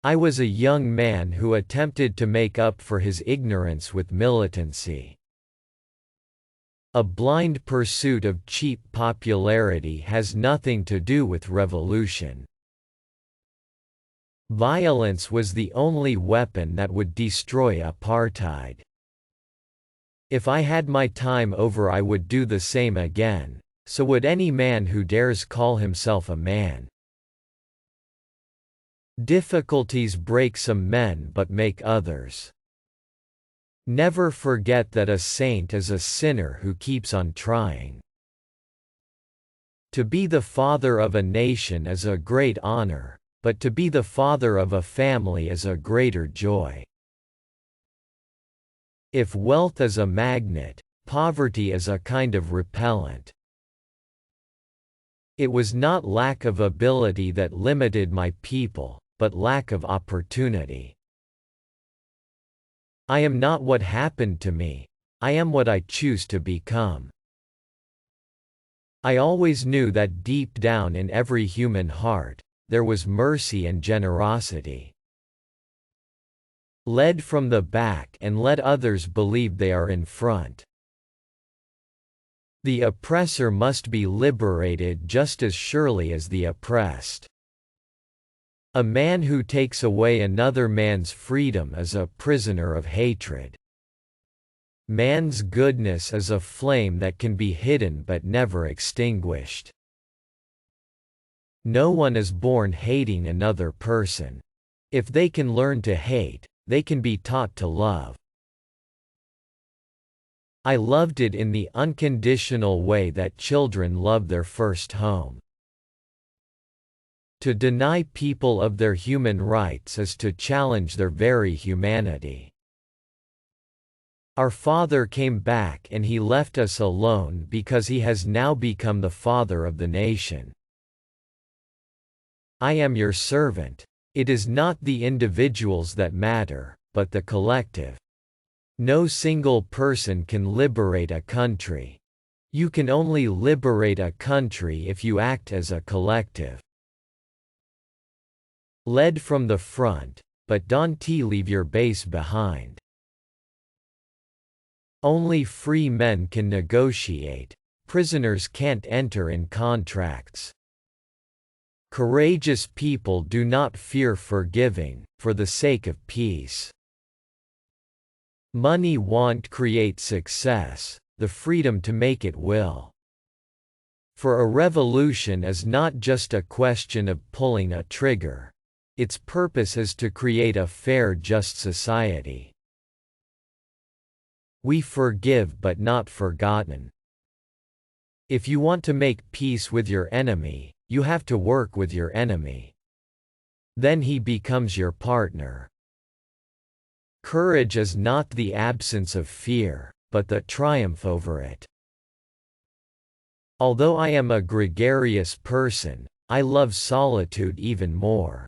I was a young man who attempted to make up for his ignorance with militancy. A blind pursuit of cheap popularity has nothing to do with revolution. Violence was the only weapon that would destroy apartheid. If I had my time over, I would do the same again, so would any man who dares call himself a man. Difficulties break some men but make others. Never forget that a saint is a sinner who keeps on trying. To be the father of a nation is a great honor, but to be the father of a family is a greater joy. If wealth is a magnet, poverty is a kind of repellent. It was not lack of ability that limited my people, but lack of opportunity. I am not what happened to me, I am what I choose to become. I always knew that deep down in every human heart, there was mercy and generosity. Led from the back and let others believe they are in front. The oppressor must be liberated just as surely as the oppressed. A man who takes away another man's freedom is a prisoner of hatred. Man's goodness is a flame that can be hidden but never extinguished. No one is born hating another person. If they can learn to hate, they can be taught to love. I loved it in the unconditional way that children love their first home. To deny people of their human rights is to challenge their very humanity. Our father came back and he left us alone because he has now become the father of the nation. I am your servant. It is not the individuals that matter, but the collective. No single person can liberate a country. You can only liberate a country if you act as a collective. Led from the front, but don't leave your base behind. Only free men can negotiate. Prisoners can't enter in contracts. Courageous people do not fear forgiving, for the sake of peace. Money won't create success, the freedom to make it will. For a revolution is not just a question of pulling a trigger. Its purpose is to create a fair, just society. We forgive but not forgotten. If you want to make peace with your enemy, you have to work with your enemy. Then he becomes your partner. Courage is not the absence of fear, but the triumph over it. Although I am a gregarious person, I love solitude even more.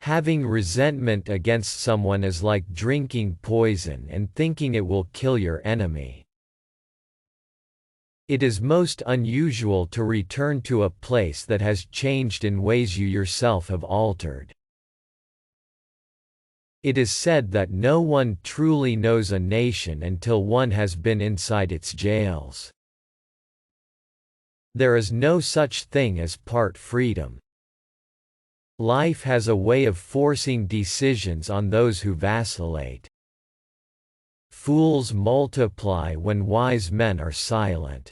Having resentment against someone is like drinking poison and thinking it will kill your enemy. It is most unusual to return to a place that has changed in ways you yourself have altered. It is said that no one truly knows a nation until one has been inside its jails. There is no such thing as part freedom. Life has a way of forcing decisions on those who vacillate. Fools multiply when wise men are silent.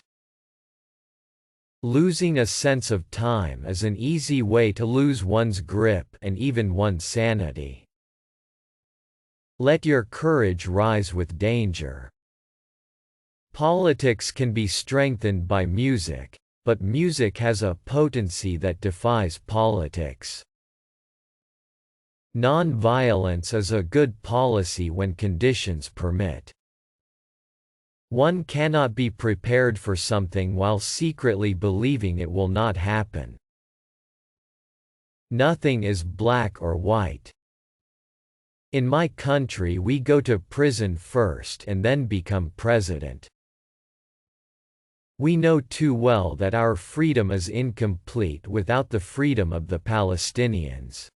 Losing a sense of time is an easy way to lose one's grip and even one's sanity. Let your courage rise with danger. Politics can be strengthened by music, but music has a potency that defies politics. Non-violence is a good policy when conditions permit. One cannot be prepared for something while secretly believing it will not happen. Nothing is black or white. In my country we go to prison first and then become president. We know too well that our freedom is incomplete without the freedom of the Palestinians.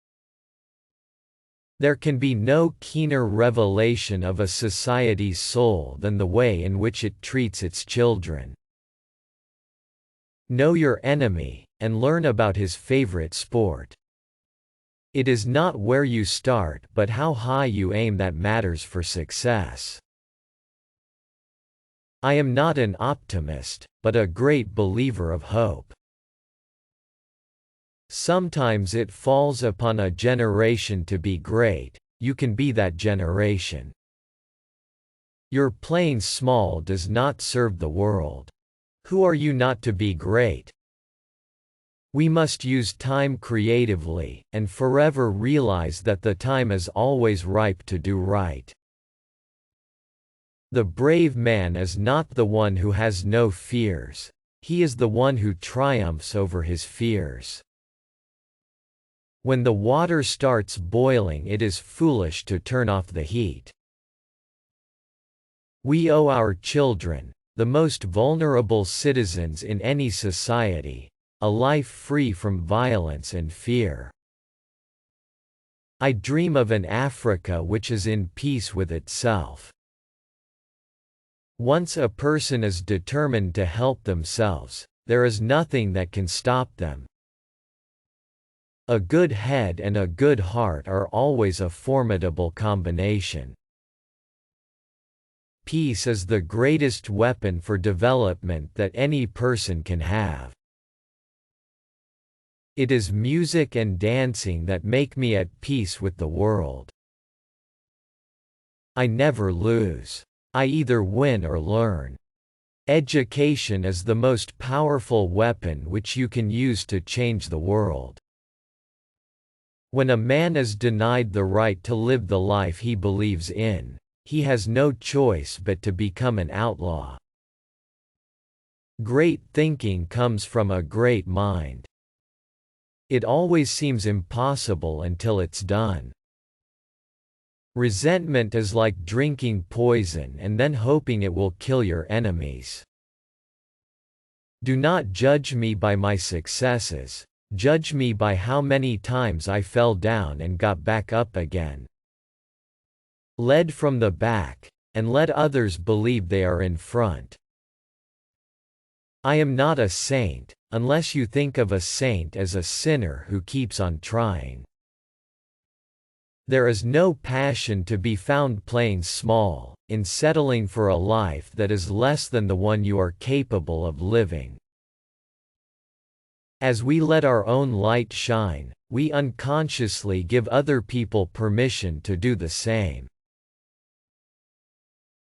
There can be no keener revelation of a society's soul than the way in which it treats its children. Know your enemy, and learn about his favorite sport. It is not where you start but how high you aim that matters for success. I am not an optimist, but a great believer of hope. Sometimes it falls upon a generation to be great. You can be that generation. Your playing small does not serve the world. Who are you not to be great? We must use time creatively, and forever realize that the time is always ripe to do right. The brave man is not the one who has no fears. He is the one who triumphs over his fears. When the water starts boiling, it is foolish to turn off the heat. We owe our children, the most vulnerable citizens in any society, a life free from violence and fear. I dream of an Africa which is in peace with itself. Once a person is determined to help themselves, there is nothing that can stop them. A good head and a good heart are always a formidable combination. Peace is the greatest weapon for development that any person can have. It is music and dancing that make me at peace with the world. I never lose. I either win or learn. Education is the most powerful weapon which you can use to change the world. When a man is denied the right to live the life he believes in, he has no choice but to become an outlaw. Great thinking comes from a great mind. It always seems impossible until it's done. Resentment is like drinking poison and then hoping it will kill your enemies. Do not judge me by my successes. Judge me by how many times I fell down and got back up again. Led from the back, and let others believe they are in front. I am not a saint, unless you think of a saint as a sinner who keeps on trying. There is no passion to be found playing small, in settling for a life that is less than the one you are capable of living. As we let our own light shine, we unconsciously give other people permission to do the same.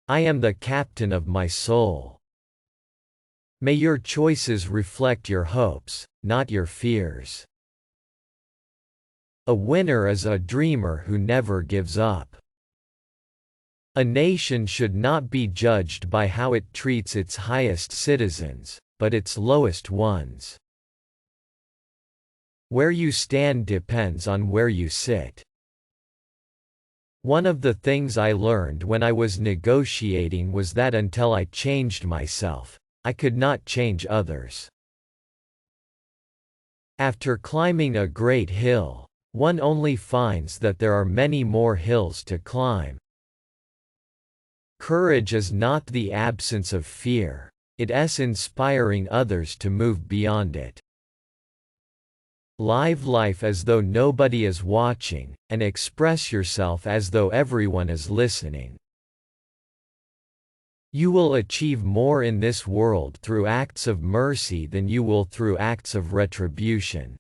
I am the captain of my soul. May your choices reflect your hopes, not your fears. A winner is a dreamer who never gives up. A nation should not be judged by how it treats its highest citizens, but its lowest ones. Where you stand depends on where you sit. One of the things I learned when I was negotiating was that until I changed myself, I could not change others. After climbing a great hill, one only finds that there are many more hills to climb. Courage is not the absence of fear, it is inspiring others to move beyond it. Live life as though nobody is watching, and express yourself as though everyone is listening. You will achieve more in this world through acts of mercy than you will through acts of retribution.